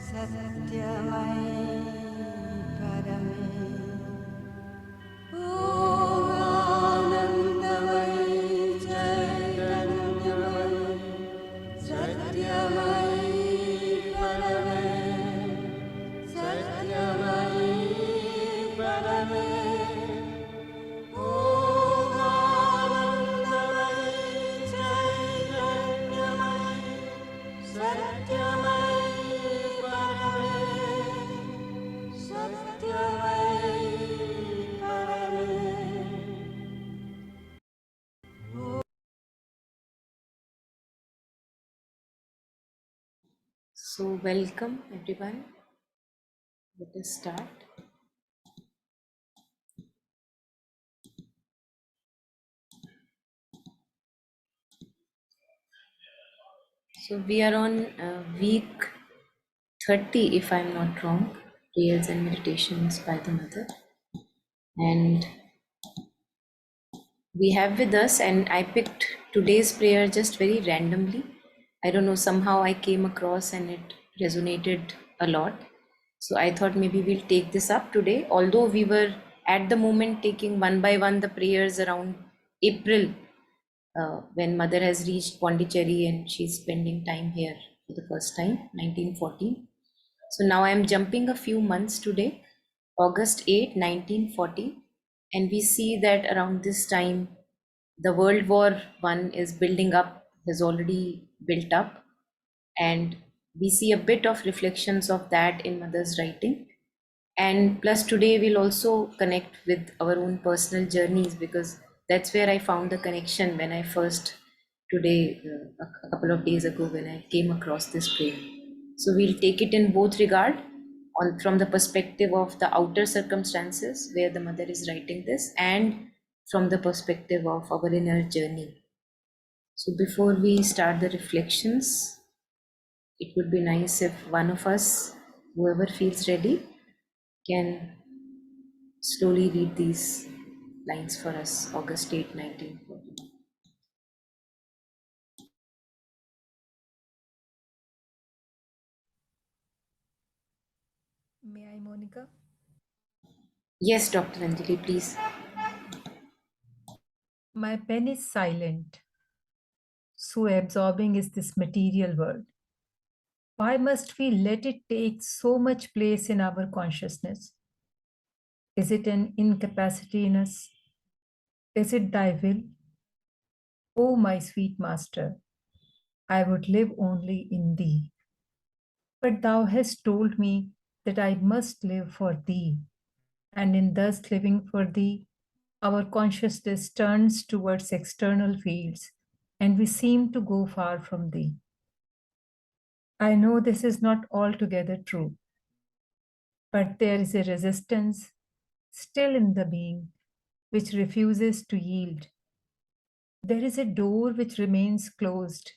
सत्यमयि Parme आनन्दमयि चैतन्यमयि सत्यमयि Parme सत्यमयि Parme आनन्दमयि चैतन्यमयि सत्यमयि Parme सत्यमयि Parme. So, welcome everyone. Let us start. So, we are on week 30, if I'm not wrong, prayers and meditations by the Mother. And we have with us, and I picked today's prayer just very randomly. I don't know, somehow I came across and it resonated a lot. So I thought maybe we'll take this up today. Although we were at the moment taking one by one the prayers around April, when Mother has reached Pondicherry and she's spending time here for the first time, 1914. So now I'm jumping a few months today, August 8, 1940, and we see that around this time, the World War One is building up, has already built up, and we see a bit of reflections of that in Mother's writing. And plus today we'll also connect with our own personal journeys, because that's where I found the connection when I first today a couple of days ago when I came across this prayer. So we'll take it in both regard, on from the perspective of the outer circumstances where the Mother is writing this, and from the perspective of our inner journey. So before we start the reflections, it would be nice if one of us, whoever feels ready, can slowly read these lines for us. August 8, 1940. May I, Monica? Yes, Dr. Anjali, please. My pen is silent. So absorbing is this material world. Why must we let it take so much place in our consciousness? Is it an incapacity in us? Is it thy will? O my sweet master, I would live only in thee. But thou hast told me that I must live for thee. And in thus living for thee, our consciousness turns towards external fields, and we seem to go far from thee. I know this is not altogether true, but there is a resistance still in the being which refuses to yield. There is a door which remains closed,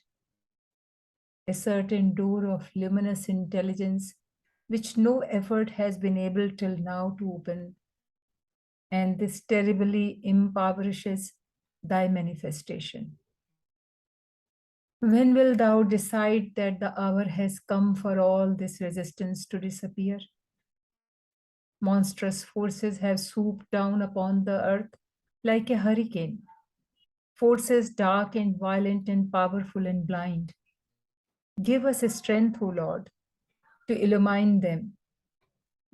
a certain door of luminous intelligence which no effort has been able till now to open, and this terribly impoverishes thy manifestation. When will thou decide that the hour has come for all this resistance to disappear? Monstrous forces have swooped down upon the earth like a hurricane, forces dark and violent and powerful and blind. Give us strength, O Lord, to illumine them.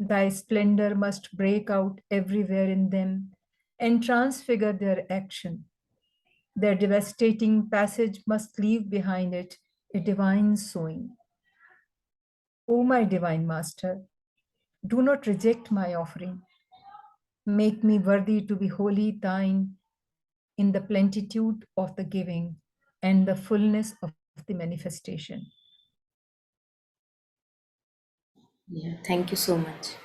Thy splendor must break out everywhere in them and transfigure their action. Their devastating passage must leave behind it a divine sowing. O my divine Master, do not reject my offering. Make me worthy to be wholly thine in the plenitude of the giving and the fullness of the manifestation. Yeah, thank you so much.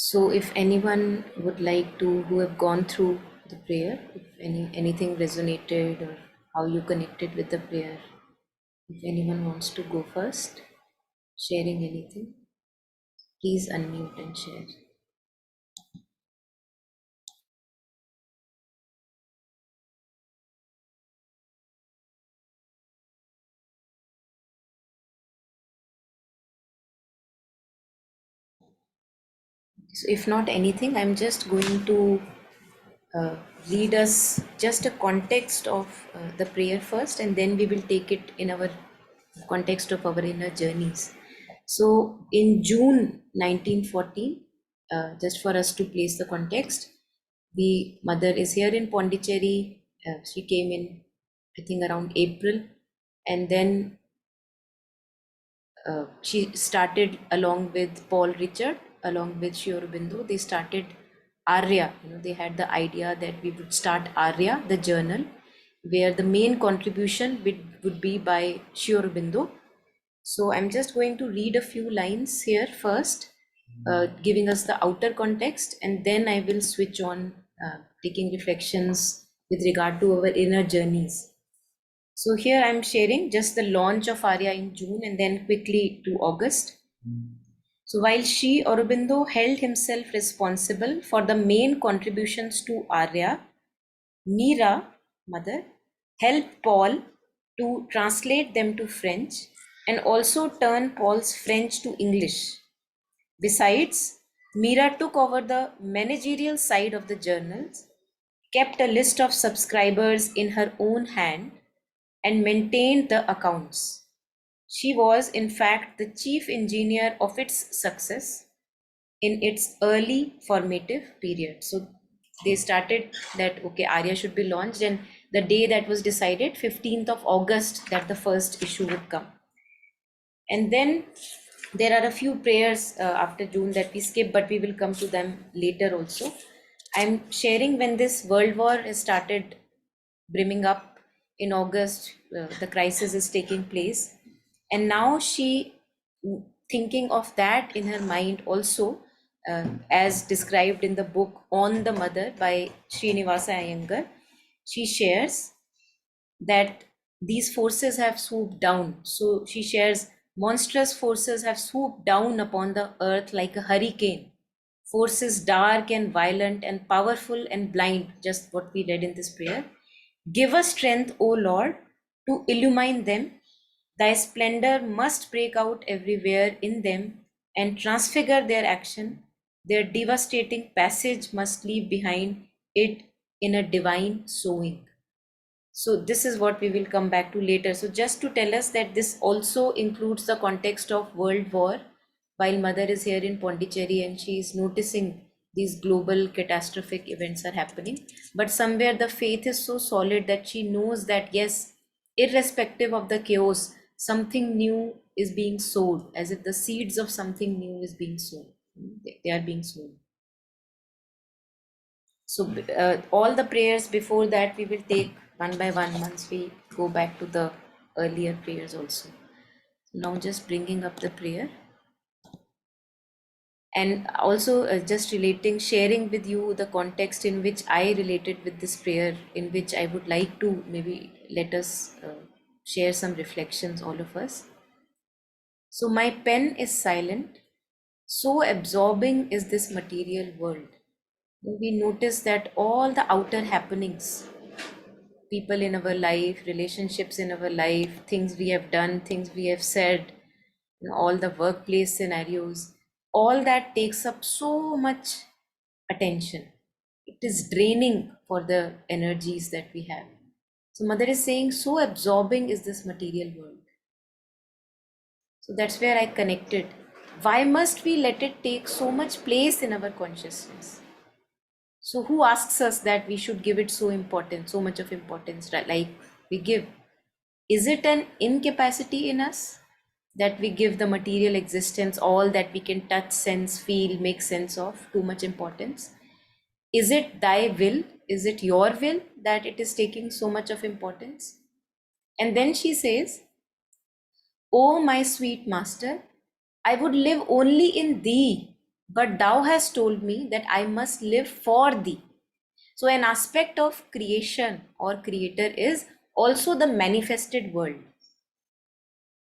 So if anyone would like to, who have gone through the prayer, if anything resonated or how you connected with the prayer, if anyone wants to go first, sharing anything, please unmute and share. So if not anything, I'm just going to uh, read us just a context of the prayer first, and then we will take it in our context of our inner journeys. So in June 1914, just for us to place the context, the mother is here in Pondicherry. She came in, I think, around April, and then she started along with Paul Richard, along with Sri Aurobindo. They started Arya. They had the idea that we would start Arya, the journal, where the main contribution would be by Sri Aurobindo. So I'm just going to read a few lines here first, giving us the outer context, and then I will switch on taking reflections with regard to our inner journeys. So here I'm sharing just the launch of Arya in June and then quickly to August. So while Sri Aurobindo held himself responsible for the main contributions to Arya, Meera, mother, helped Paul to translate them to French and also turn Paul's French to English. Besides, Meera took over the managerial side of the journals, kept a list of subscribers in her own hand, and maintained the accounts. She was, in fact, the chief engineer of its success in its early formative period. So they started that, okay, Arya should be launched, and the day that was decided, 15th of August, that the first issue would come. And then there are a few prayers after June that we skip, but we will come to them later also. I'm sharing when this world war has started brimming up in August, the crisis is taking place. And now she, thinking of that in her mind also, as described in the book On the Mother by Srinivasa Iyengar, she shares that these forces have swooped down. So she shares, monstrous forces have swooped down upon the earth like a hurricane. Forces dark and violent and powerful and blind, just what we read in this prayer. Give us strength, O Lord, to illumine them. Thy splendor must break out everywhere in them and transfigure their action. Their devastating passage must leave behind it in a divine sowing. So this is what we will come back to later. So just to tell us that this also includes the context of world war, while mother is here in Pondicherry and she is noticing these global catastrophic events are happening. But somewhere the faith is so solid that she knows that yes, irrespective of the chaos, something new is being sowed, as if the seeds of something new is being sown. They are being sown. So all the prayers before that we will take one by one once we go back to the earlier prayers also. Now just bringing up the prayer. And also just relating, sharing with you the context in which I related with this prayer, in which I would like to maybe let us share some reflections, all of us. So my pen is silent, so absorbing is this material world. We notice that all the outer happenings, people in our life, relationships in our life, things we have done, things we have said, all the workplace scenarios, all that takes up so much attention. It is draining for the energies that we have. So mother is saying, so absorbing is this material world. So that's where I connected. Why must we let it take so much place in our consciousness? So who asks us that we should give it so important, so much of importance, right? Like we give? Is it an incapacity in us that we give the material existence, all that we can touch, sense, feel, make sense of, too much importance? Is it thy will? Is it your will that it is taking so much of importance? And then she says, "O my sweet master, I would live only in thee, but thou hast told me that I must live for thee." So an aspect of creation or creator is also the manifested world.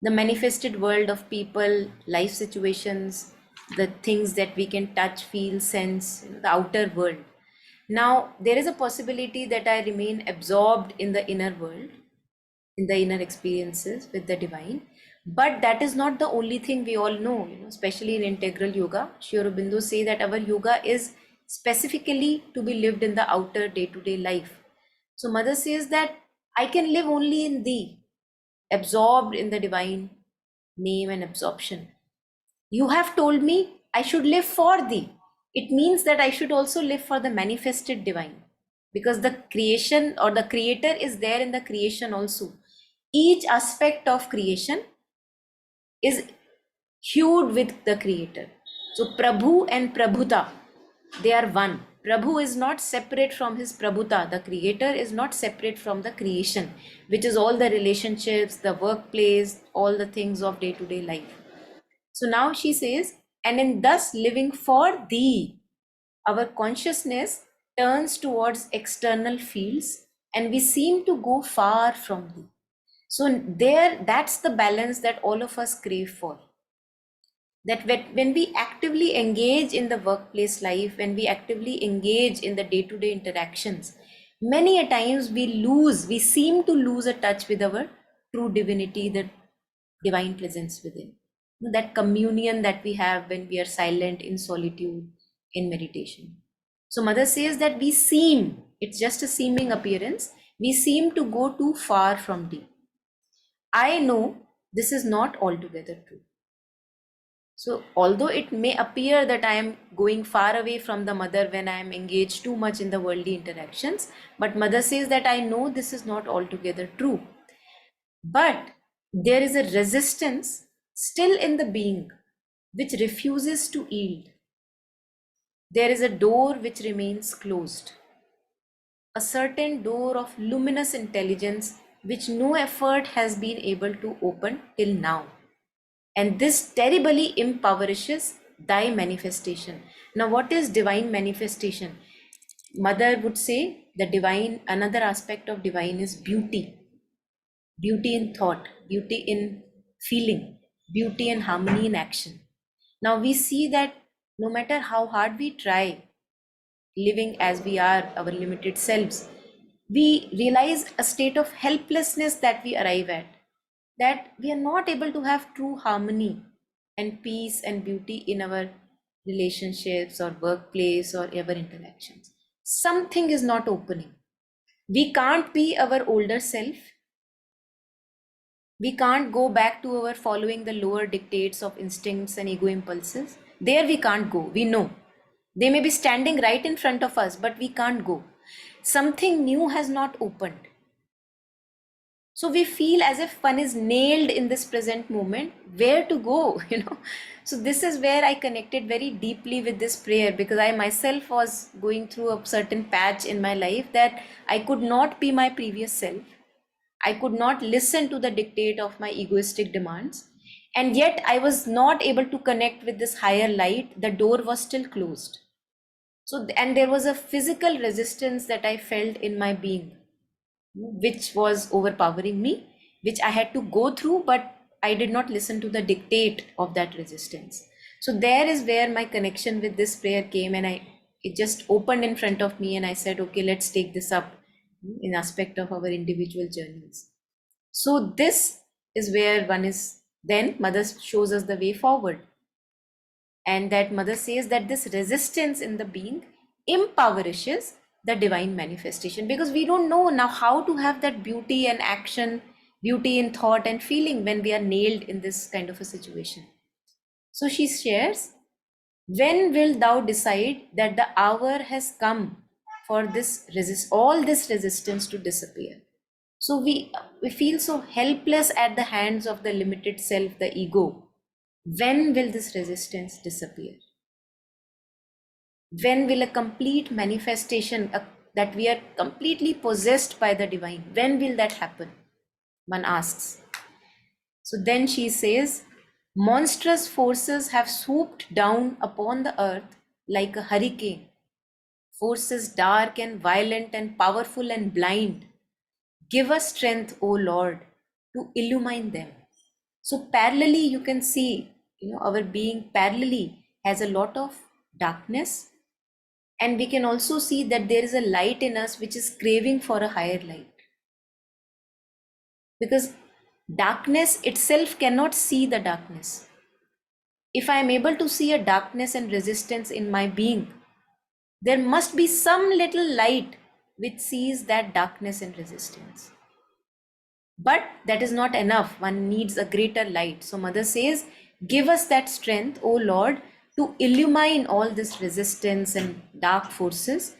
The manifested world of people, life situations, the things that we can touch, feel, sense, the outer world. Now, there is a possibility that I remain absorbed in the inner world. in the inner experiences with the divine. But that is not the only thing we all know, especially in integral yoga. Sri Aurobindo say that our yoga is specifically to be lived in the outer day-to-day life. So Mother says that I can live only in thee, absorbed in the divine name and absorption. You have told me I should live for thee. It means that I should also live for the manifested divine, because the creation or the creator is there in the creation also. Each aspect of creation is hued with the creator. So Prabhu and Prabhuta, they are one. Prabhu is not separate from his Prabhuta. The creator is not separate from the creation, which is all the relationships, the workplace, all the things of day-to-day life. So now she says, and in thus living for thee, our consciousness turns towards external fields and we seem to go far from thee. So that's the balance that all of us crave for. That when we actively engage in the workplace life, when we actively engage in the day-to-day interactions, many a times we seem to lose a touch with our true divinity, the divine presence within. That communion that we have when we are silent in solitude, in meditation. So Mother says that it's just a seeming appearance, we seem to go too far from deep. I know this is not altogether true. So although it may appear that I am going far away from the mother when I am engaged too much in the worldly interactions, but Mother says that I know this is not altogether true. But there is a resistance still in the being which refuses to yield. There is a door which remains closed, a certain door of luminous intelligence which no effort has been able to open till now. And this terribly impoverishes thy manifestation. Now, what is divine manifestation? Mother would say the divine, another aspect of divine is beauty. Beauty in thought, beauty in feeling, beauty and harmony in action. Now we see that no matter how hard we try, living as we are, our limited selves, we realize a state of helplessness that we arrive at, that we are not able to have true harmony and peace and beauty in our relationships or workplace or ever interactions. Something is not opening. We can't be our older self. We can't go back to our following the lower dictates of instincts and ego impulses. There we can't go. We know. They may be standing right in front of us, but we can't go. Something new has not opened. So we feel as if one is nailed in this present moment, where to go, So this is where I connected very deeply with this prayer, because I myself was going through a certain patch in my life that I could not be my previous self. I could not listen to the dictate of my egoistic demands. And yet I was not able to connect with this higher light. The door was still closed. So, and there was a physical resistance that I felt in my being, which was overpowering me, which I had to go through, but I did not listen to the dictate of that resistance. So there is where my connection with this prayer came, and it just opened in front of me, and I said, okay, let's take this up in aspect of our individual journeys. So this is where one is, then Mother shows us the way forward. And that Mother says that this resistance in the being impoverishes the divine manifestation, because we don't know now how to have that beauty and action, beauty in thought and feeling when we are nailed in this kind of a situation. So she shares, when will thou decide that the hour has come for this all this resistance to disappear? So we feel so helpless at the hands of the limited self, the ego. When will this resistance disappear? When will a complete manifestation that we are completely possessed by the divine, when will that happen? One asks. So then she says, monstrous forces have swooped down upon the earth like a hurricane, forces dark and violent and powerful and blind. Give us strength, O Lord, to illumine them. So parallelly, you can see, our being parallelly has a lot of darkness. And we can also see that there is a light in us which is craving for a higher light. because darkness itself cannot see the darkness. If I am able to see a darkness and resistance in my being, there must be some little light which sees that darkness and resistance. But that is not enough. One needs a greater light. So Mother says, give us that strength, O Lord, to illumine all this resistance and dark forces.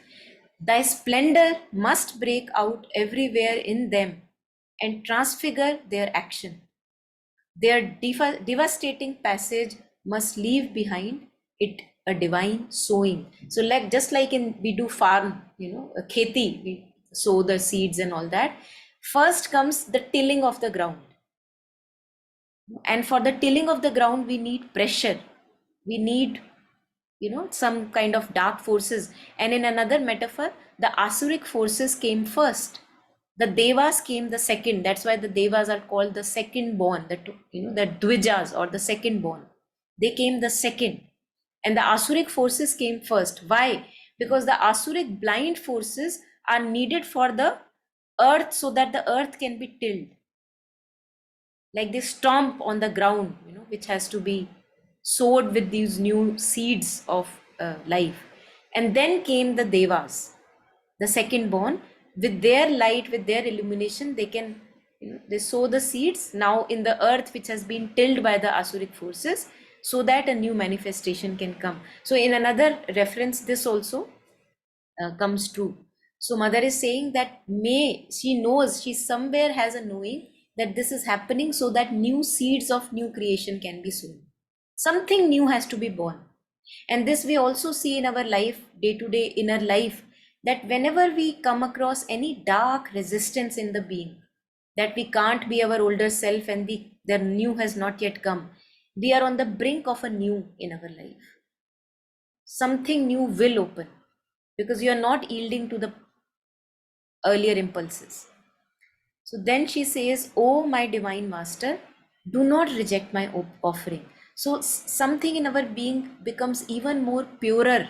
Thy splendor must break out everywhere in them and transfigure their action. Their devastating passage must leave behind it a divine sowing. So like just like in we do farm, a kheti, we sow the seeds and all that. First comes the tilling of the ground. And for the tilling of the ground, we need pressure. We need, some kind of dark forces. And in another metaphor, the Asuric forces came first. The Devas came the second. That's why the Devas are called the second born, the Dvijas or the second born. They came the second. And the Asuric forces came first. Why? Because the Asuric blind forces are needed for the earth so that the earth can be tilled. Like they stomp on the ground, which has to be sowed with these new seeds of life. And then came the Devas, the second born, with their light, with their illumination, they can, they sow the seeds now in the earth which has been tilled by the Asuric forces, so that a new manifestation can come. So in another reference, this also comes true. So Mother is saying that she knows, she somewhere has a knowing that this is happening so that new seeds of new creation can be sown. Something new has to be born. And this we also see in our life, day to day inner life, that whenever we come across any dark resistance in the being, that we can't be our older self and the new has not yet come, we are on the brink of a new in our life. Something new will open because you are not yielding to the earlier impulses. So then she says, oh, my divine master, do not reject my offering. So something in our being becomes even more purer.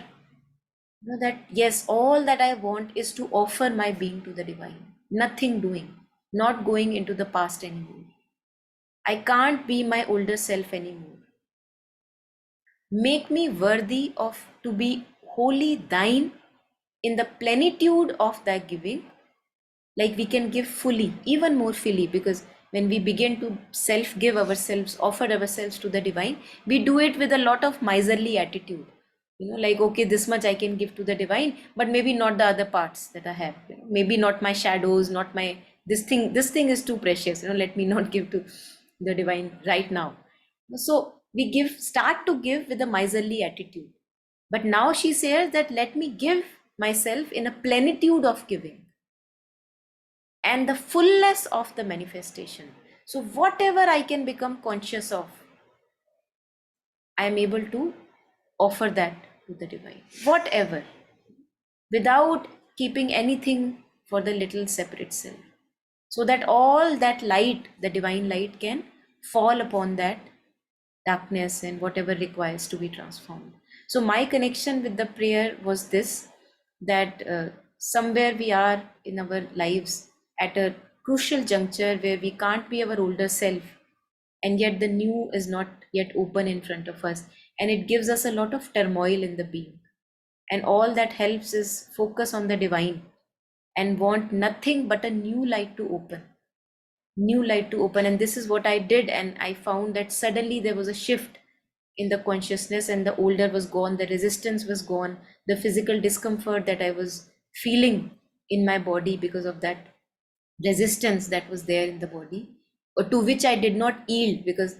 That yes, all that I want is to offer my being to the divine. Nothing doing, not going into the past anymore. I can't be my older self anymore. Make me worthy of to be wholly thine in the plenitude of thy giving. Like we can give fully, even more fully, because when we begin to self give ourselves, offer ourselves to the divine, we do it with a lot of miserly attitude. Like, okay, this much I can give to the divine, but maybe not the other parts that I have. Maybe not my shadows, not my this thing is too precious. Let me not give to the divine right now. So we start to give with a miserly attitude. But now she says that let me give myself in a plenitude of giving and the fullness of the manifestation. So whatever I can become conscious of, I am able to offer that to the divine, whatever, without keeping anything for the little separate self, so that all that light, the divine light, can fall upon that darkness and whatever requires to be transformed. So my connection with the prayer was this, that somewhere we are in our lives at a crucial juncture where we can't be our older self, and yet the new is not yet open in front of us, and it gives us a lot of turmoil in the being. And all that helps is focus on the divine and want nothing but a new light to open, and this is what I did. And I found that suddenly there was a shift in the consciousness, and the older was gone, the resistance was gone, the physical discomfort that I was feeling in my body because of that resistance that was there in the body, or to which I did not yield, because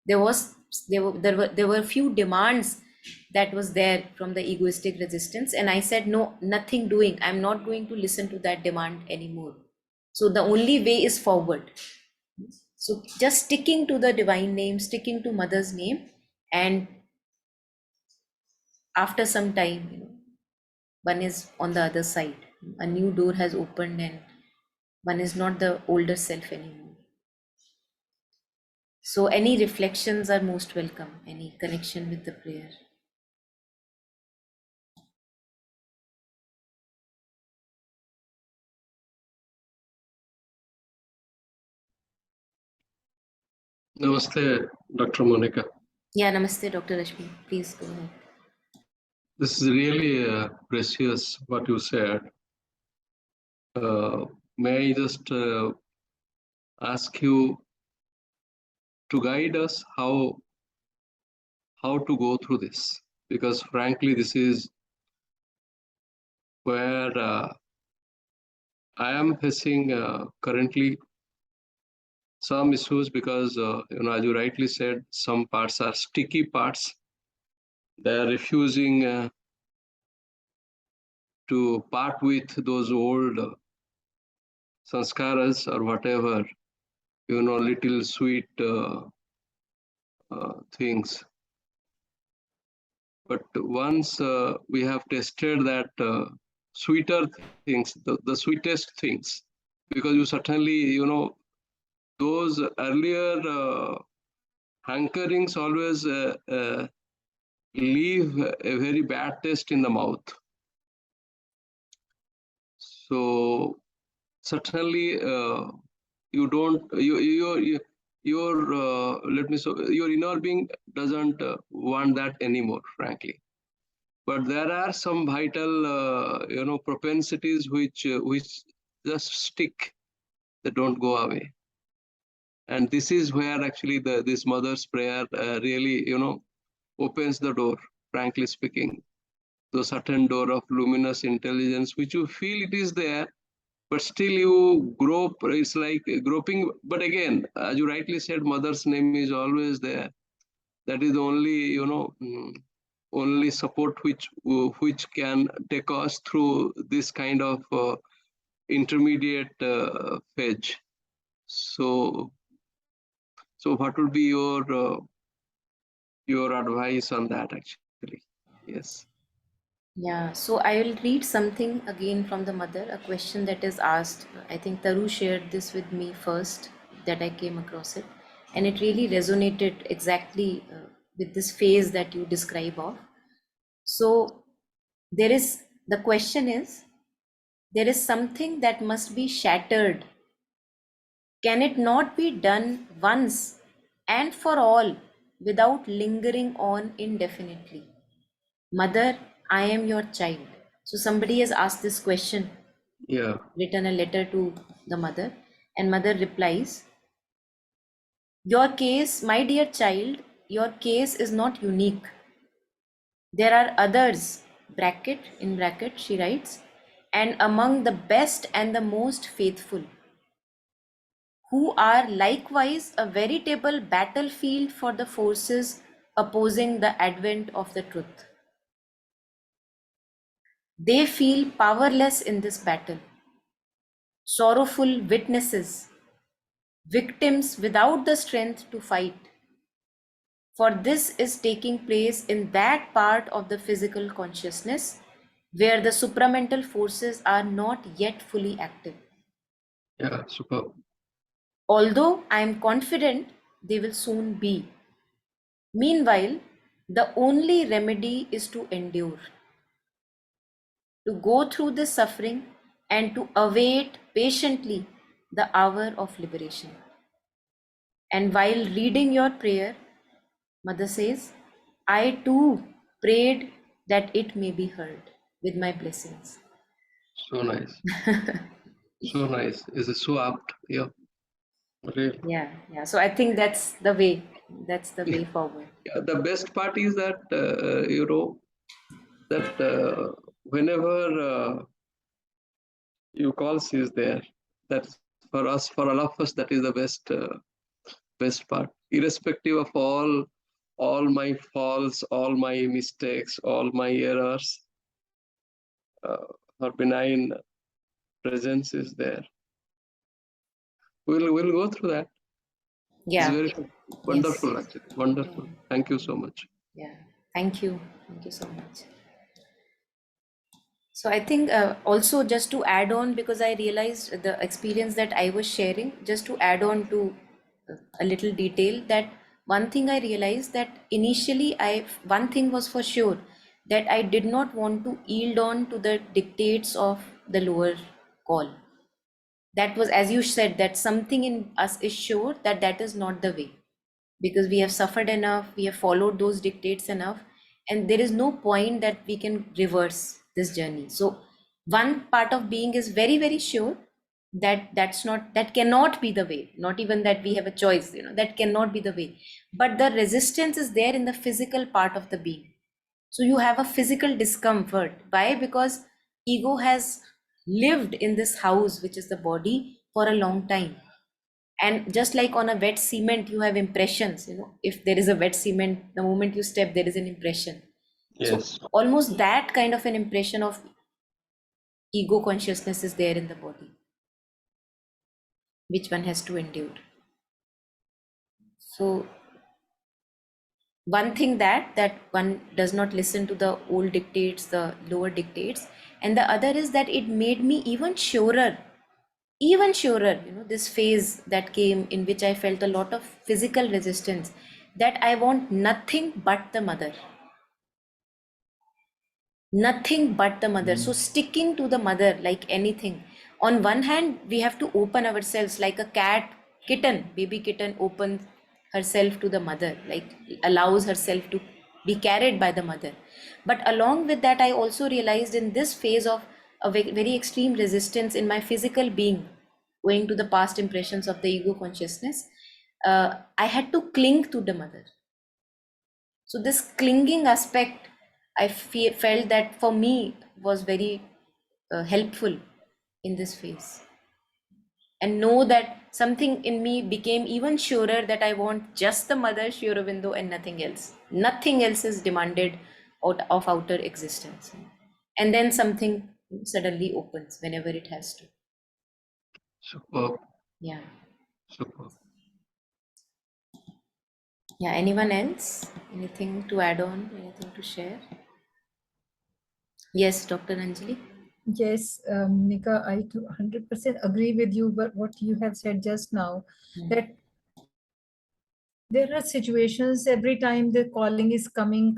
there were few demands that was there from the egoistic resistance, and I said no, nothing doing, I'm not going to listen to that demand anymore. So the only way is forward. So just sticking to the divine name, sticking to mother's name, and after some time, one is on the other side. A new door has opened, and one is not the older self anymore. So any reflections are most welcome, any connection with the prayer. Namaste, Dr. Monica. Yeah, namaste, Dr. Rashmi. Please go ahead. This is really precious what you said. May I just ask you to guide us how to go through this? Because frankly, this is where I am facing currently some issues because as you rightly said, some parts are sticky parts. They are refusing to part with those old sanskaras or whatever, little sweet things. But once we have tested that sweeter things, the sweetest things, because you certainly, those earlier hankerings always leave a very bad taste in the mouth. So certainly you don't, let me so your inner being doesn't want that anymore, frankly. But there are some vital propensities which just stick, they don't go away. And this is where actually this mother's prayer really opens the door, frankly speaking, the certain door of luminous intelligence which you feel it is there, but still you grope. It's like groping. But again, as you rightly said, mother's name is always there. That is the only only support which can take us through this kind of intermediate phase. So what would be your advice on that actually? Yes. Yeah, so I will read something again from the mother, a question that is asked. I think Taru shared this with me first, that I came across it, and it really resonated exactly with this phase that you describe of. So the question is, there is something that must be shattered. Can it not be done once and for all without lingering on indefinitely? Mother, I am your child. So somebody has asked this question, Yeah. written a letter to the mother, and mother replies, your case, my dear child, your case is not unique. There are others, in bracket, she writes, and among the best and the most faithful, who are likewise a veritable battlefield for the forces opposing the advent of the truth. They feel powerless in this battle, sorrowful witnesses, victims without the strength to fight. For this is taking place in that part of the physical consciousness where the supramental forces are not yet fully active. Yeah, superb. Although I am confident they will soon be. Meanwhile, the only remedy is to endure, to go through this suffering and to await patiently the hour of liberation. And while reading your prayer, Mother says, I too prayed that it may be heard with my blessings. So nice. So nice. Is it so apt? Yeah. Really. Yeah. So I think that's the way. That's the way forward. Yeah, the best part is that that whenever you call, she is there. That's for us, for all of us. That is the best part. Irrespective of all my faults, all my mistakes, all my errors, her benign presence is there. We'll go through that. It's Yeah. very Yes. wonderful, actually. Wonderful. Thank you so much. Yeah. Thank you. Thank you so much. So I think also just to add on, because I realized the experience that I was sharing, just to add on to a little detail, that one thing I realized, that initially one thing was for sure, that I did not want to yield on to the dictates of the lower call. That was, as you said, that something in us is sure that that is not the way. because we have suffered enough, we have followed those dictates enough, and there is no point that we can reverse this journey. So one part of being is very, very sure that that cannot be the way, not even that we have a choice, that cannot be the way. But the resistance is there in the physical part of the being. So you have a physical discomfort. Why? Because ego has lived in this house, which is the body, for a long time. And just like on a wet cement, you have impressions. If there is a wet cement, the moment you step, there is an impression. So Yes. almost that kind of an impression of ego consciousness is there in the body, which one has to endure. So one thing that one does not listen to the old dictates, the lower dictates, and the other is that it made me even surer, this phase that came in which I felt a lot of physical resistance, that I want nothing but the mother. Nothing but the mother. So sticking to the mother like anything. On one hand, we have to open ourselves like a baby kitten opens herself to the mother, like allows herself to be carried by the mother. But along with that, I also realized in this phase of a very extreme resistance in my physical being, owing to the past impressions of the ego consciousness, I had to cling to the mother. So this clinging aspect, felt that for me was very helpful in this phase. And know that something in me became even surer that I want just the mother Sri Aurobindo and nothing else. Nothing else is demanded out of outer existence. And then something suddenly opens whenever it has to. Superb. Yeah. Superb. Yeah. Anyone else? Anything to add on? Anything to share? Yes, Dr. Anjali. Yes, Nika, I 100% agree with you, but what you have said just now, that there are situations every time the calling is coming,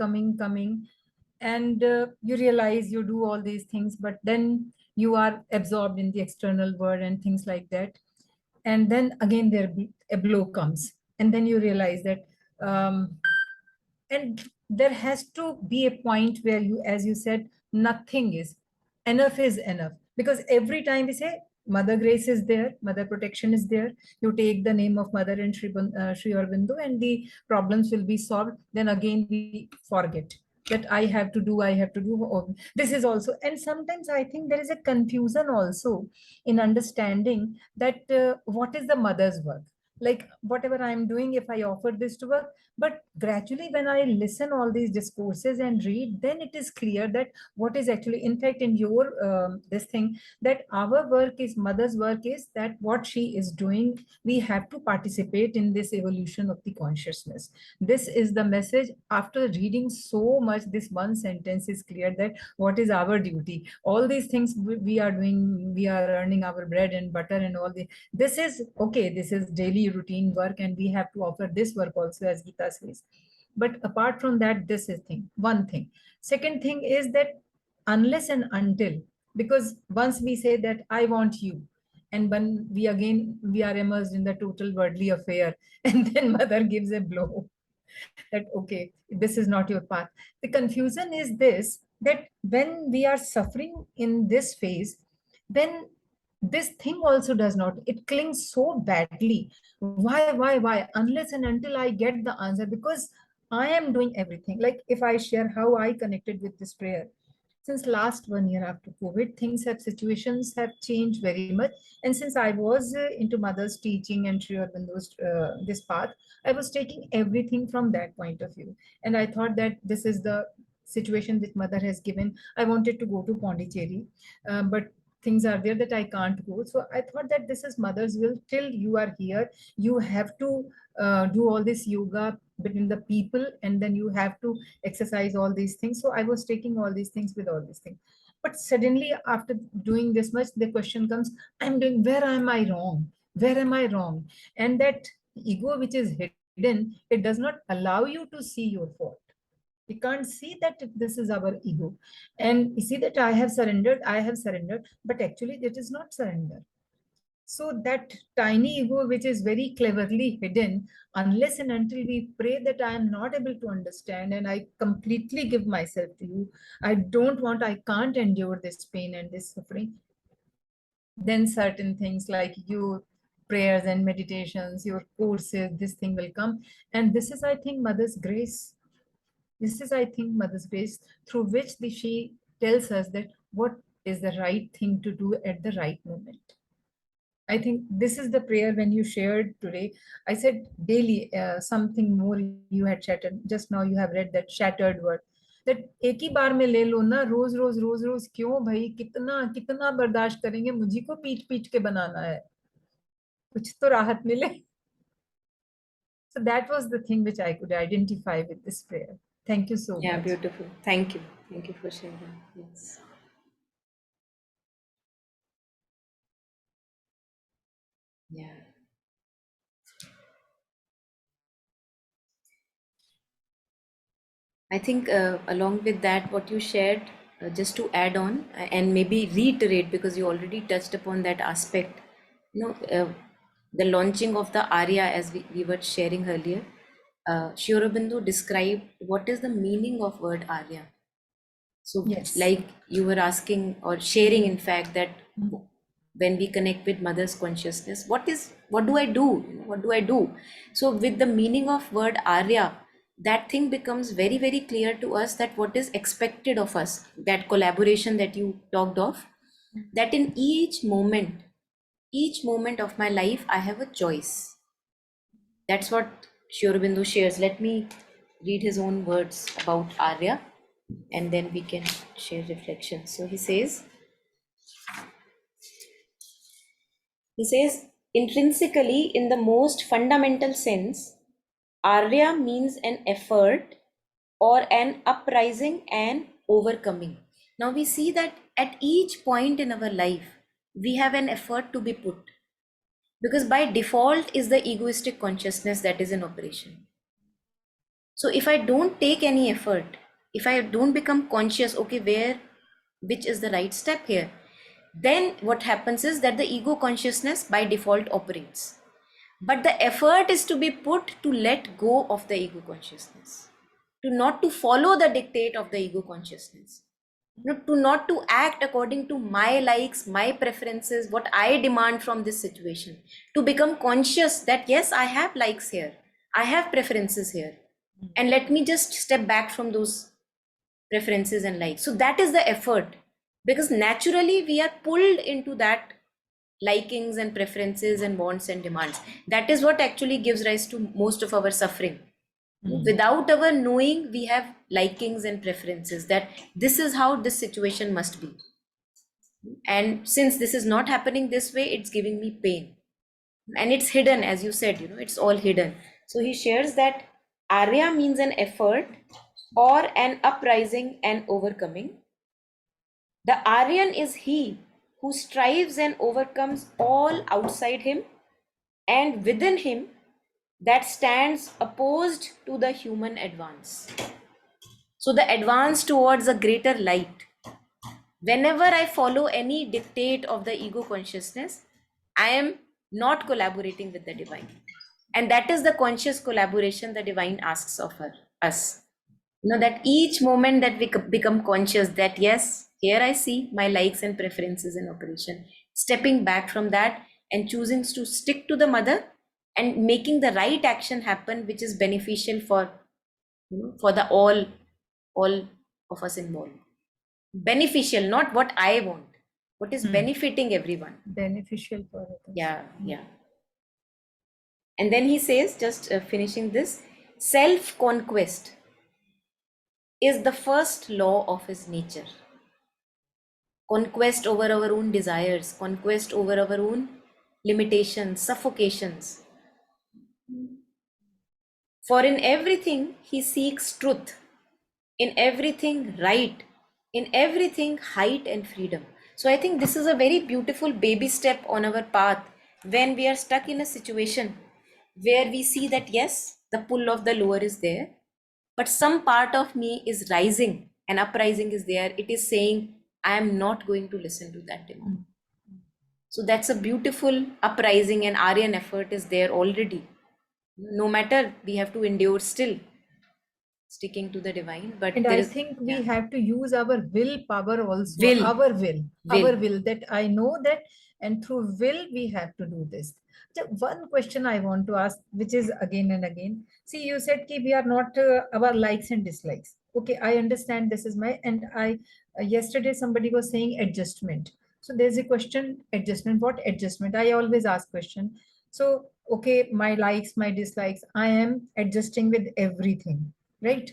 and you realize you do all these things, but then you are absorbed in the external world and things like that. And then again, a blow comes, and then you realize that um, and there has to be a point where you, as you said, nothing is enough, because every time we say mother grace is there, mother protection is there, you take the name of mother and Sri Aurobindo and the problems will be solved, then again we forget that I have to do. This is also, and sometimes I think there is a confusion also in understanding that what is the mother's work, like whatever I'm doing, if I offer this to work. But gradually, when I listen all these discourses and read, then it is clear that what is actually, in fact, in your this thing, that our work is, mother's work is that what she is doing, we have to participate in this evolution of the consciousness. This is the message. After reading so much, this one sentence is clear that what is our duty. All these things we are doing, we are earning our bread and butter and all the. This is okay. This is daily routine work, and we have to offer this work also, as Gita says. But apart from that, this is thing one thing. Second thing is that unless and until, because once we say that I want you, and when we are immersed in the total worldly affair, and then mother gives a blow that okay, this is not your path. The confusion is this, that when we are suffering in this phase, then this thing also does not, it clings so badly. Why? Unless and until I get the answer, because I am doing everything. Like if I share how I connected with this prayer, since last 1 year after COVID, situations have changed very much. And since I was into mother's teaching and Sri Aurobindo's this path, I was taking everything from that point of view. And I thought that this is the situation that mother has given. I wanted to go to Pondicherry, but things are there that I can't go. So I thought that this is mother's will. Till you are here, you have to do all this yoga between the people, and then you have to exercise all these things. So I was taking all these things with all these things. But suddenly, after doing this much, the question comes, I'm doing, where am I wrong? Where am I wrong? And that ego which is hidden, it does not allow you to see your fault. We can't see that this is our ego. And you see that I have surrendered, but actually it is not surrender. So that tiny ego, which is very cleverly hidden, unless and until we pray that I am not able to understand and I completely give myself to you, I can't endure this pain and this suffering, then certain things like your prayers and meditations, your courses, this thing will come. And this is, I think, Mother's grace. This is, I think, Mother's grace through which she tells us that what is the right thing to do at the right moment. I think this is the prayer when you shared today. I said daily something more you had shattered. Just now you have read that shattered word. That एक ही बार में ले लो ना, रोज रोज रोज रोज क्यों भाई, कितना कितना बर्दाश्त करेंगे, मुझी को पीट पीट के बनाना है, कुछ तो राहत मिले. So that was the thing which I could identify with this prayer. Thank you so Yeah, much. beautiful. Thank you. Thank you for sharing. Yes. Yeah. I think along with that, what you shared, just to add on and maybe reiterate, because you already touched upon that aspect, the launching of the Arya, as we were sharing earlier, Sri Aurobindo described what is the meaning of word Arya. So Yes. like you were asking or sharing, in fact, that when we connect with Mother's consciousness, what do I do? What do I do? So with the meaning of word Arya, that thing becomes very, very clear to us that what is expected of us, that collaboration that you talked of, that in each moment of my life, I have a choice. That's what Sri Aurobindo shares. Let me read his own words about Arya, and then we can share reflections. So he says, intrinsically, in the most fundamental sense, Arya means an effort or an uprising and overcoming. Now we see that at each point in our life, we have an effort to be put, because by default is the egoistic consciousness that is in operation. So if I don't take any effort, if I don't become conscious, okay, which is the right step here, then what happens is that the ego consciousness by default operates. But the effort is to be put to let go of the ego consciousness, not to follow the dictate of the ego consciousness, not to act according to my likes, my preferences, what I demand from this situation, to become conscious that yes, I have likes here, I have preferences here, and let me just step back from those preferences and likes. So that is the effort, because naturally we are pulled into that likings and preferences and wants and demands. That is what actually gives rise to most of our suffering. Without our knowing, we have likings and preferences that this is how this situation must be. And since this is not happening this way, it's giving me pain. And it's hidden, as you said, it's all hidden. So he shares that Arya means an effort or an uprising and overcoming. The Aryan is he who strives and overcomes all outside him and within him that stands opposed to the human advance. So the advance towards a greater light. Whenever I follow any dictate of the ego consciousness, I am not collaborating with the divine. And that is the conscious collaboration the divine asks of us. That each moment that we become conscious that yes, here I see my likes and preferences in operation, stepping back from that and choosing to stick to the mother and making the right action happen, which is beneficial for the all of us involved. Beneficial, not what I want, what is benefiting everyone. Beneficial for others. Yeah. And then he says, just finishing this, self-conquest is the first law of his nature. Conquest over our own desires, conquest over our own limitations, suffocations. For in everything he seeks truth, in everything right, in everything height and freedom. So I think this is a very beautiful baby step on our path when we are stuck in a situation where we see that yes, the pull of the lower is there, but some part of me is rising, and uprising is there. It is saying, I am not going to listen to that demand. So that's a beautiful uprising, and Aryan effort is there already. No matter, we have to endure still, sticking to the divine, but And there I is, think yeah, we have to use our willpower also, will, our will. will, that I know that, and through will we have to do this. One question I want to ask, which is again and again. See, you said ki we are not our likes and dislikes. Okay, I understand this is my, and I, yesterday somebody was saying adjustment. So there's a question, adjustment. What adjustment? I always ask question. So, okay, my likes, my dislikes, I am adjusting with everything, right?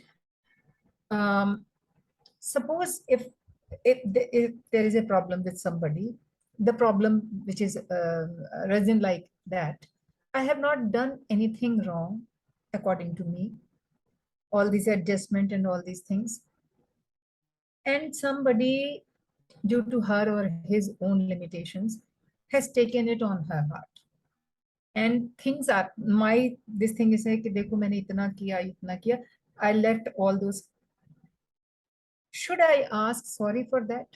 um, Suppose if there is a problem with somebody, the problem which is resin like that, I have not done anything wrong according to me, all these adjustment and all these things, and somebody, due to her or his own limitations, has taken it on her heart, and things are my, this thing is like देखो मैंने इतना किया, I left all those. Should I ask sorry for that?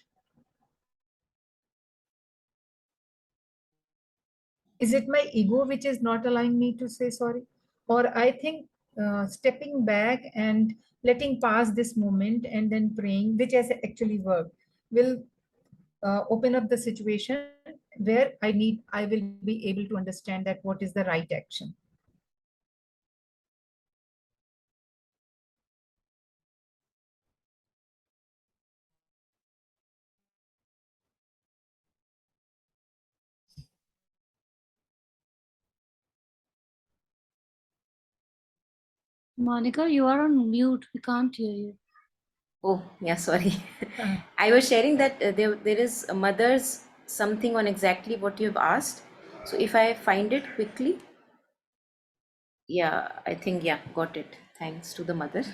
Is it my ego which is not allowing me to say sorry? Or I think stepping back and letting pass this moment and then praying, which has actually worked, will open up the situation where I will be able to understand that what is the right action. Monica, you are on mute. We can't hear you. Oh, yeah, sorry. Uh, I was sharing that there is a mother's something on exactly what you have asked. So if I find it quickly, yeah, I think, yeah, got it. Thanks to the mother.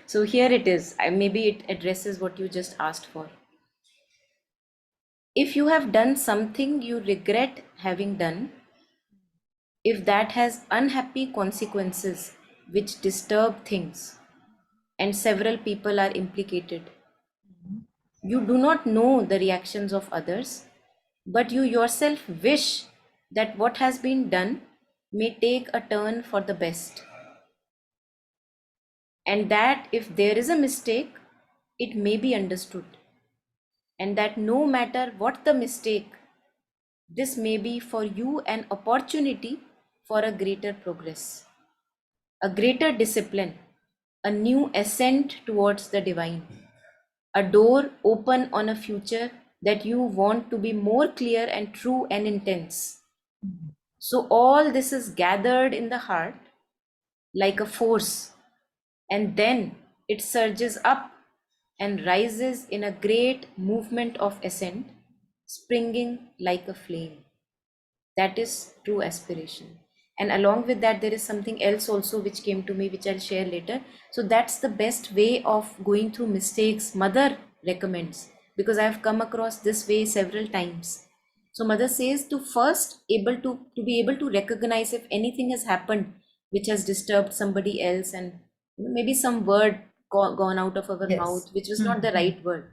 So here it is. Maybe it addresses what you just asked for. If you have done something you regret having done, if that has unhappy consequences which disturb things, and several people are implicated, you do not know the reactions of others, but you yourself wish that what has been done may take a turn for the best, and that if there is a mistake, it may be understood, and that no matter what the mistake, this may be for you an opportunity for a greater progress, a greater discipline, a new ascent towards the divine, a door open on a future that you want to be more clear and true and intense. So, all this is gathered in the heart like a force, and then it surges up and rises in a great movement of ascent, springing like a flame. That is true aspiration. And along with that, there is something else also which came to me, which I'll share later. So that's the best way of going through mistakes, mother recommends, because I've come across this way several times. So mother says to first to be able to recognize if anything has happened which has disturbed somebody else, and maybe some word gone out of our yes. mouth which was not the right word.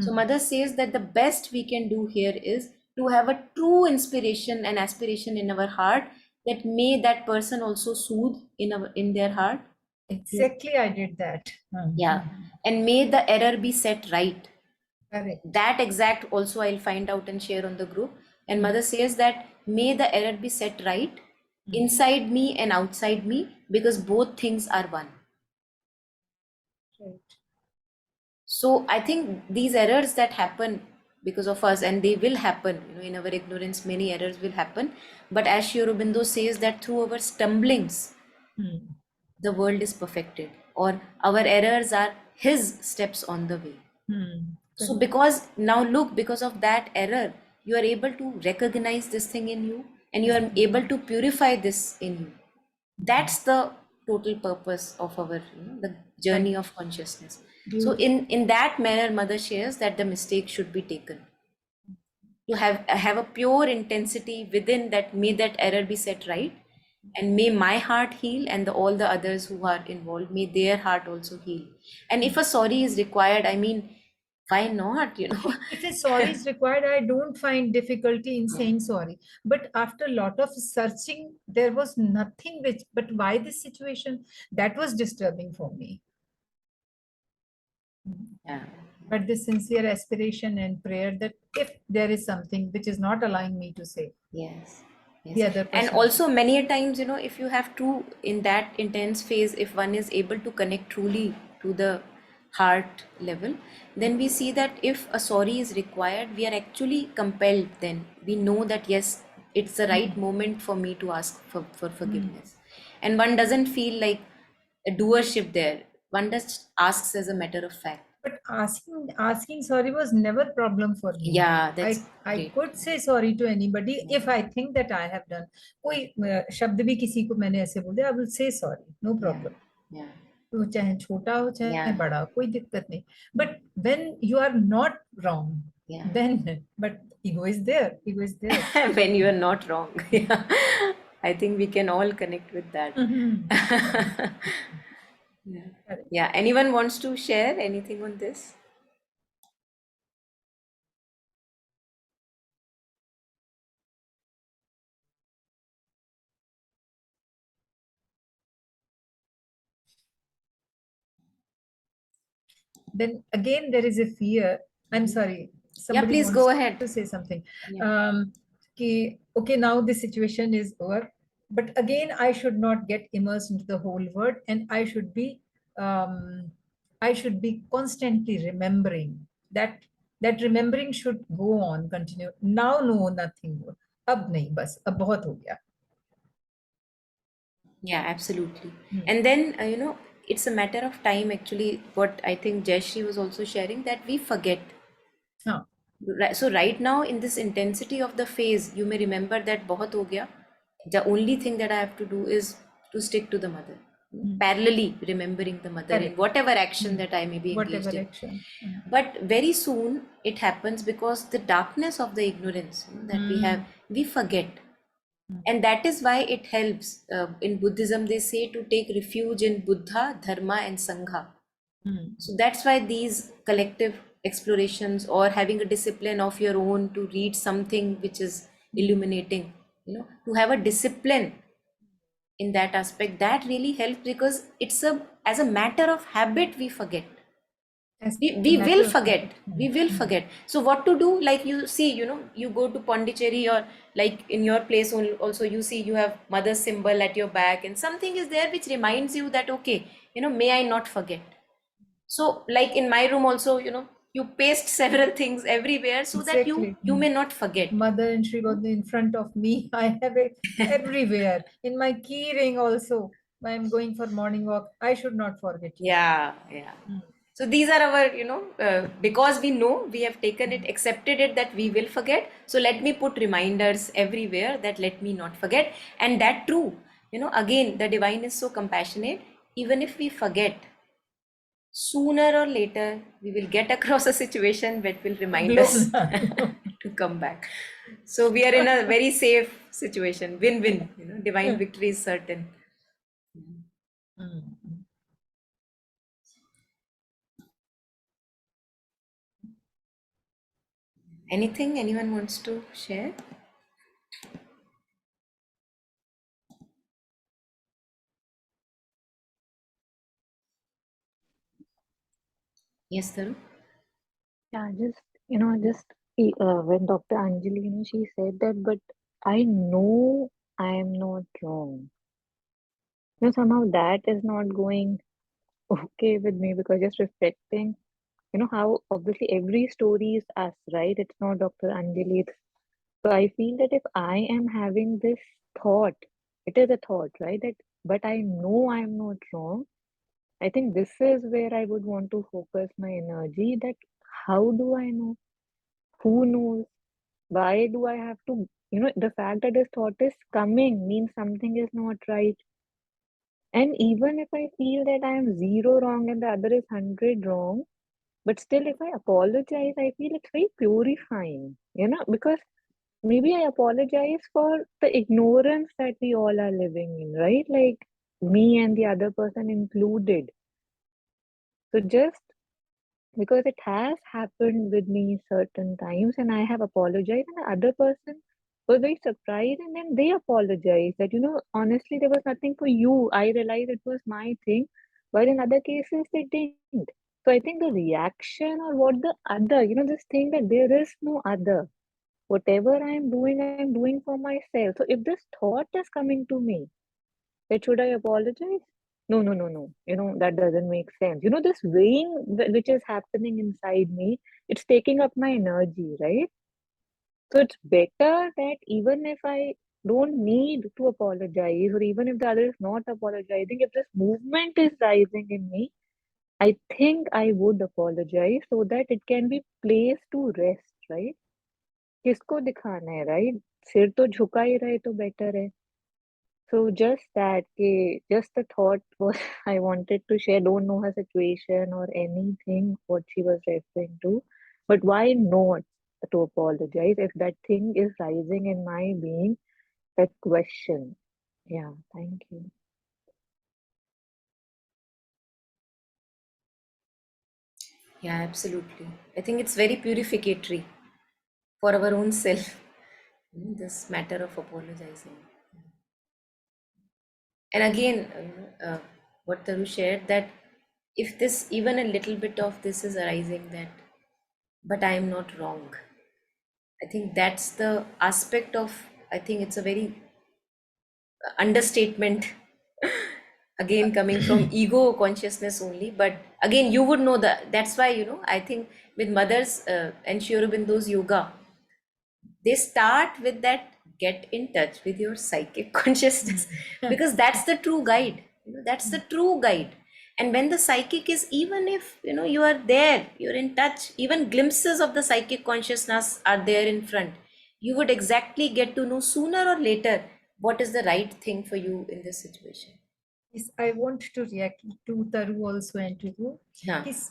So Mhm. mother says that the best we can do here is to have a true inspiration and aspiration in our heart, that may that person also soothe in their heart. Exactly, I did that. Yeah, and may the error be set right. Correct. That exact also I'll find out and share on the group. And mother says that may the error be set right inside me and outside me, because both things are one. Right. So I think these errors that happen because of us, and they will happen, in our ignorance, many errors will happen. But as Sri Aurobindo says that through our stumblings, Hmm. the world is perfected, or our errors are his steps on the way. So Correct. because now look, because of that error, you are able to recognize this thing in you, and you are able to purify this in you. That's the total purpose of our, the journey Right. of consciousness. So Beautiful. in that manner, mother shares that the mistake should be taken. To have a pure intensity within that, may that error be set right, and may my heart heal, and all the others who are involved, may their heart also heal. And if a sorry is required, I mean, why not, you know? If a sorry is required, I don't find difficulty in saying sorry. But after a lot of searching, there was nothing which, but why this situation? That was disturbing for me. Yeah. But the sincere aspiration and prayer that if there is something which is not allowing me to say, Yes. the Yes. other And person. also many a times, you know, if you have true in that intense phase, if one is able to connect truly to the heart level, then we see that if a sorry is required, we are actually compelled, then we know that yes, it's the right moment for me to ask for forgiveness. And one doesn't feel like a doership there. One just asks as a matter of fact. But asking sorry was never problem for me. Yeah, that's I great. could say sorry to anybody if I think that I have done. कोई शब्द भी किसी को मैंने ऐसे बोल दिया, I will say sorry, no Yeah. problem. Yeah. वो चाहे छोटा हो चाहे Yeah. बड़ा हो, कोई दिक्कत नहीं. But when you are not wrong, Yeah. then but ego is there. Ego is there. When you are not wrong. Yeah. I think we can all connect with that. Yeah. Correct. Yeah. Anyone wants to share anything on this? Then again there is a fear. I'm sorry, Yeah, somebody please go wants ahead. to say something. Yeah. Okay, now the situation is over, but again I should not get immersed into the whole word, and um, I should be constantly remembering that. That remembering should go on, continue. Now no, nothing more. अब नहीं, बस अब बहुत हो गया. Yeah, absolutely. And then, you know, it's a matter of time actually. What I think Jayashree was also sharing, that we forget. हाँ. So right now in this intensity of the phase, you may remember that बहुत हो गया. The only thing that I have to do is to stick to the mother, parallelly remembering the mother in Correct. whatever action that I may be engaged Whatever in. action. But very soon it happens because the darkness of the ignorance, you know, that we have, we forget. And that is why it helps. In Buddhism, they say to take refuge in Buddha, Dharma, and Sangha. So that's why these collective explorations, or having a discipline of your own to read something which is illuminating, you know, to have a discipline in that aspect, that really helps, because it's a, as a matter of habit, we forget. As we, a we matter will of forget. habit. We will forget. So what to do? Like you see, you know, you go to Pondicherry, or like in your place also, you see you have mother's symbol at your back, and something is there which reminds you that, okay, you know, may I not forget. So like in my room also, you know, you paste several things everywhere so that Exactly. you may not forget. Mother and Shri Gautam in front of me. I have it everywhere. In my key ring also. When I'm going for morning walk, I should not forget you. Yeah. So these are our, you know, because we know, we have taken it, accepted it, that we will forget. So let me put reminders everywhere that let me not forget. And that true, you know, again, the divine is so compassionate. Even if we forget, sooner or later, we will get across a situation that will remind us to come back. So we are in a very safe situation, win-win, you know, divine victory is certain. Anything anyone wants to share? Yes, Taru? Yeah, when Dr. Anjali, she said that, but I know I am not wrong. Somehow that is not going okay with me, because just reflecting, how obviously every story is us, right? It's not Dr. Anjali. So I feel that if I am having this thought, it is a thought, right? That, but I know I am not wrong. I think this is where I would want to focus my energy. That how do I know? Who knows? Why do I have to? The fact that this thought is coming means something is not right. And even if I feel that I am zero wrong and the other is 100 wrong, but still, if I apologize, I feel it's very purifying, because maybe I apologize for the ignorance that we all are living in, right? Like me and the other person included. So just because it has happened with me certain times and I have apologized, and the other person was very surprised and then they apologized that, honestly, there was nothing for you. I realized it was my thing, but in other cases, they didn't. So I think the reaction or what the other, this thing that there is no other. Whatever I'm doing for myself. So if this thought is coming to me, that should I apologize? No, no, no, no. That doesn't make sense. This weighing which is happening inside me, it's taking up my energy, right? So it's better that even if I don't need to apologize, or even if the other is not apologizing, if this movement is rising in me, I think I would apologize so that it can be placed to rest, right? किसको दिखाना है, right? सिर तो झुका ही रहे तो better है. So just that, just the thought was I wanted to share. Don't know her situation or anything what she was referring to, but why not to apologize if that thing is rising in my being? That question. Yeah, thank you. Yeah, absolutely. I think it's very purificatory for our own self, this matter of apologizing. And again, what Taru shared, that if this, even a little bit of this is arising, that, but I am not wrong. I think that's the aspect of, I think it's a very understatement, again coming from ego consciousness only. But again, you would know that. That's why, I think with mothers and Sri Aurobindo's yoga, they start with that, get in touch with your psychic consciousness, because that's the true guide. That's the true guide. And when the psychic is, even if you are there, you're in touch, even glimpses of the psychic consciousness are there in front, you would exactly get to know sooner or later what is the right thing for you in this situation. Yes, I want to react to Taru also and to you. Yeah. His,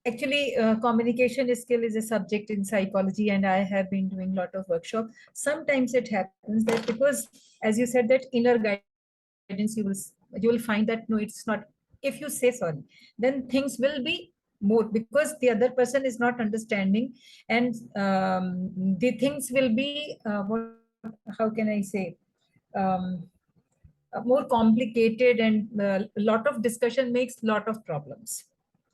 actually, communication skill is a subject in psychology, and I have been doing a lot of workshop. Sometimes it happens that because, as you said, that inner guidance, you will find that no, it's not. If you say sorry, then things will be more, because the other person is not understanding, and the things will be what? How can I say? Um, more complicated, and a lot of discussion makes lot of problems.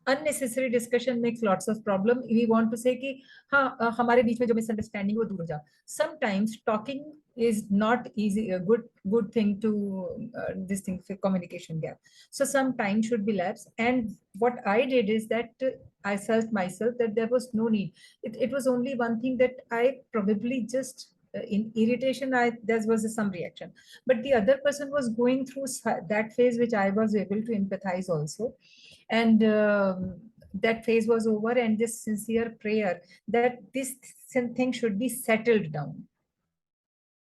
Unnecessary discussion makes lots of problem. We want to say कि हाँ हमारे बीच में जो misunderstanding वो दूर हो जा. Sometimes talking is not easy, a good thing to this thing for communication gap. So some time should be lapsed, and what I did is that I searched myself that there was no need. It was only one thing that I probably just in irritation there was some reaction, but the other person was going through that phase which I was able to empathize also, and that phase was over, and this sincere prayer that this thing should be settled down.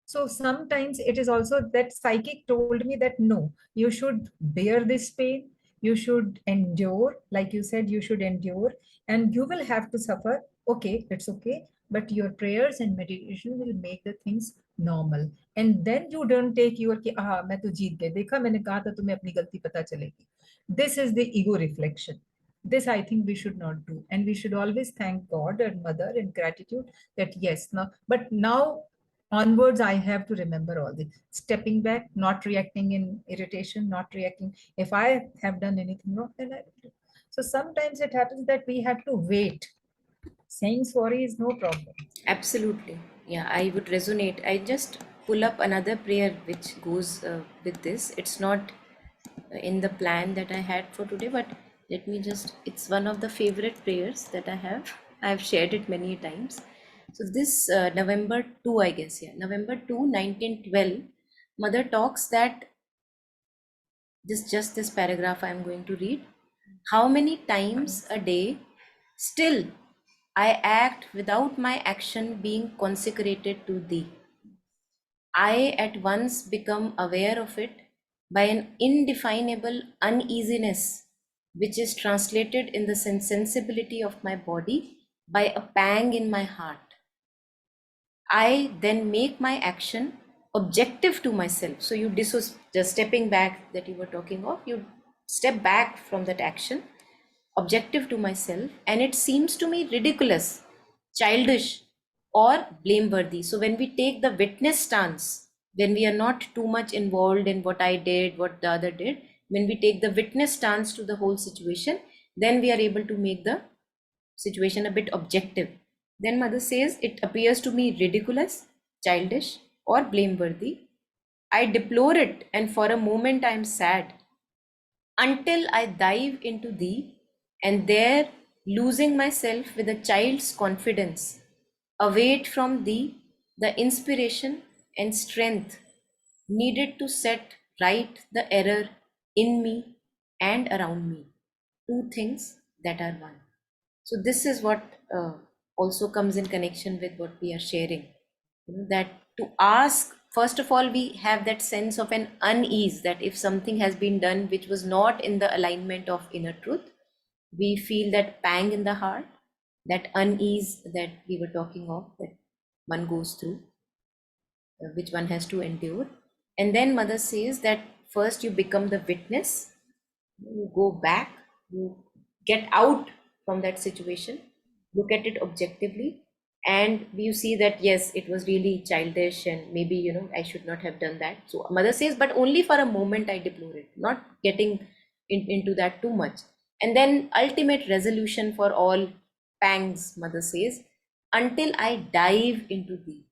So sometimes it is also that psychic told me that no, you should bear this pain, you should endure, like you said, you should endure, and you will have to suffer. Okay, it's okay, but your prayers and meditation will make the things normal. And then you don't take your कि मैं तो जीत गया, देखा मैंने कहा था तुम्हें अपनी गलती पता चलेगी. This is the ego reflection. This I think we should not do, and we should always thank God and mother in gratitude that yes, now, but now onwards I have to remember all this, stepping back, not reacting in irritation, not reacting. If I have done anything wrong, then I will do. So sometimes it happens that we have to wait. Saying sorry is no problem. Absolutely. Yeah, I would resonate. I just pull up another prayer which goes with this. It's not in the plan that I had for today, but let me just, it's one of the favorite prayers that I have. I've shared it many times. So this November 2, I guess, yeah, November 2, 1912, Mother talks that this paragraph I'm going to read. How many times a day still I act without my action being consecrated to thee. I at once become aware of it by an indefinable uneasiness, which is translated in the sensibility of my body by a pang in my heart. I then make my action objective to myself. So you just stepping back that you were talking of, you step back from that action objective to myself, and it seems to me ridiculous, childish, or blameworthy. So when we take the witness stance, when we are not too much involved in what I did, what the other did, when we take the witness stance to the whole situation, then we are able to make the situation a bit objective. Then mother says, it appears to me ridiculous, childish, or blameworthy. I deplore it, and for a moment I am sad, until I dive into thee, and there, losing myself with a child's confidence, await from thee the inspiration and strength needed to set right the error in me and around me. Two things that are one. So this is what also comes in connection with what we are sharing. That to ask, first of all, we have that sense of an unease, that if something has been done which was not in the alignment of inner truth, we feel that pang in the heart, that unease that we were talking of, that one goes through, which one has to endure. And then mother says that first you become the witness, you go back, you get out from that situation, look at it objectively, and you see that yes, it was really childish, and maybe I should not have done that. So mother says, but only for a moment I deplore it, not getting into that too much. And then ultimate resolution for all pangs, mother says, until I dive into thee.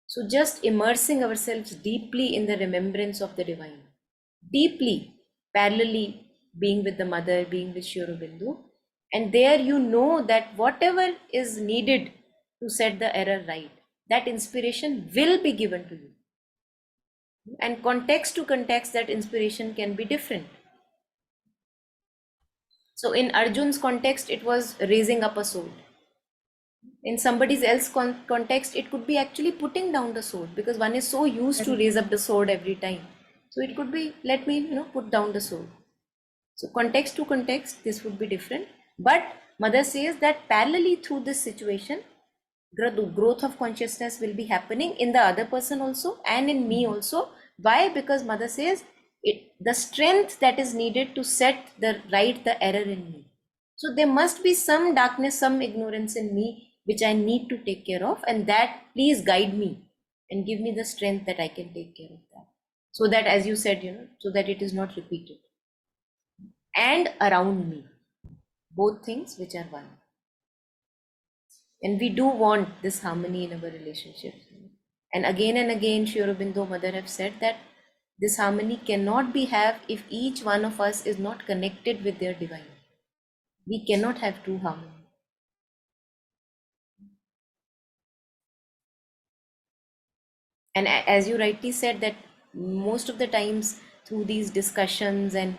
So just immersing ourselves deeply in the remembrance of the divine, deeply, parallelly being with the mother, being with Sri Aurobindo. And there you know that whatever is needed to set the error right, that inspiration will be given to you. And context to context, that inspiration can be different. So in Arjun's context, it was raising up a sword. In somebody else context, it could be actually putting down the sword, because one is so used to raise up the sword every time. So it could be, let me put down the sword. So context to context, this would be different. But mother says that parallelly through this situation, growth of consciousness will be happening in the other person also and in me also. Why? Because mother says the strength that is needed to set the right the error in me. So there must be some darkness, some ignorance in me which I need to take care of, and that please guide me and give me the strength that I can take care of that. So that, as you said, so that it is not repeated. And around me, both things which are one. And we do want this harmony in our relationships. And again, Sri Aurobindo mother have said that this harmony cannot be have if each one of us is not connected with their divine. We cannot have true harmony. And as you rightly said, that most of the times through these discussions and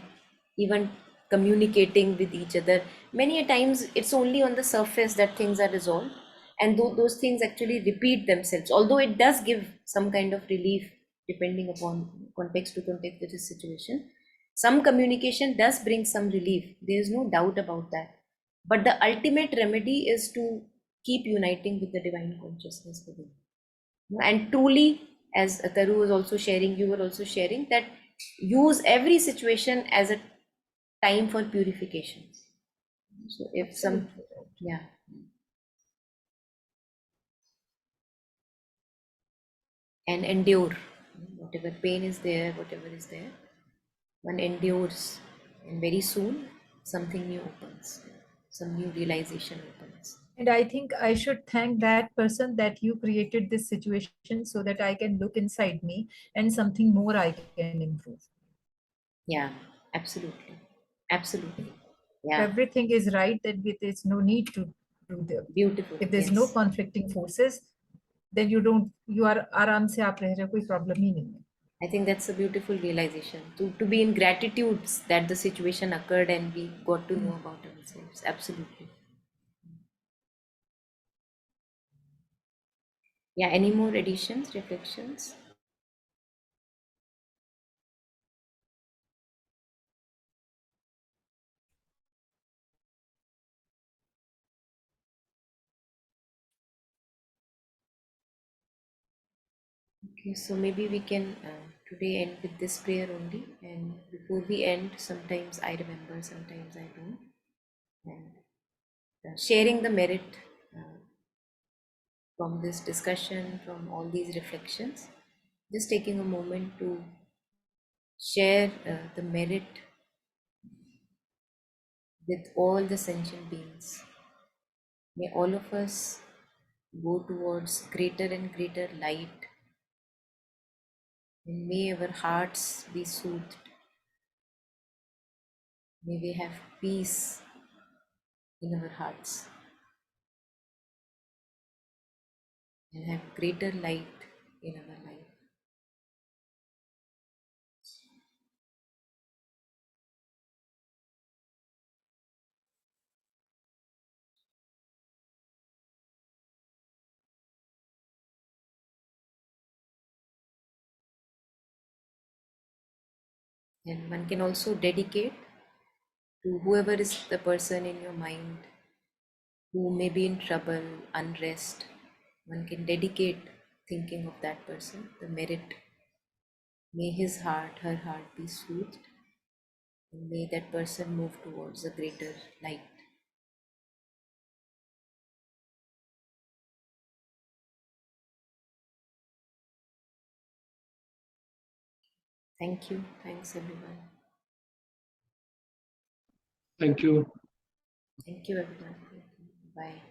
even communicating with each other, many a times it's only on the surface that things are resolved, and those things actually repeat themselves, although it does give some kind of relief depending upon context to context of the situation. Some communication does bring some relief, there is no doubt about that, but the ultimate remedy is to keep uniting with the divine consciousness within. And truly, as Taru was also sharing, you were also sharing, that use every situation as a time for purification. So if some, Absolutely. yeah, and endure whatever pain is there, whatever is there, one endures, and very soon something new opens, some new realization opens. And I think I should thank that person that you created this situation so that I can look inside me and something more I can improve. Yeah, absolutely, absolutely. If Yeah, everything is right, then there's no need to do the. beautiful. If there's no Yes. conflicting forces, then you are आराम से आप रह रहे हो, कोई problem ही नहीं है. I think that's a beautiful realization, to be in gratitude that the situation occurred and we got to know about ourselves. Absolutely. Yeah, any more additions, reflections? Okay, so maybe we can today end with this prayer only. And before we end, sometimes I remember, sometimes I don't. and sharing the merit from this discussion, from all these reflections. Just taking a moment to share the merit with all the sentient beings. May all of us go towards greater and greater light, and may our hearts be soothed. May we have peace in our hearts and have greater light in our life. And one can also dedicate to whoever is the person in your mind who may be in trouble, unrest. One can dedicate thinking of that person, the merit. May his heart, her heart be soothed, and may that person move towards a greater light. Thank you. Thanks, everyone. Thank you. Thank you, everyone. Bye.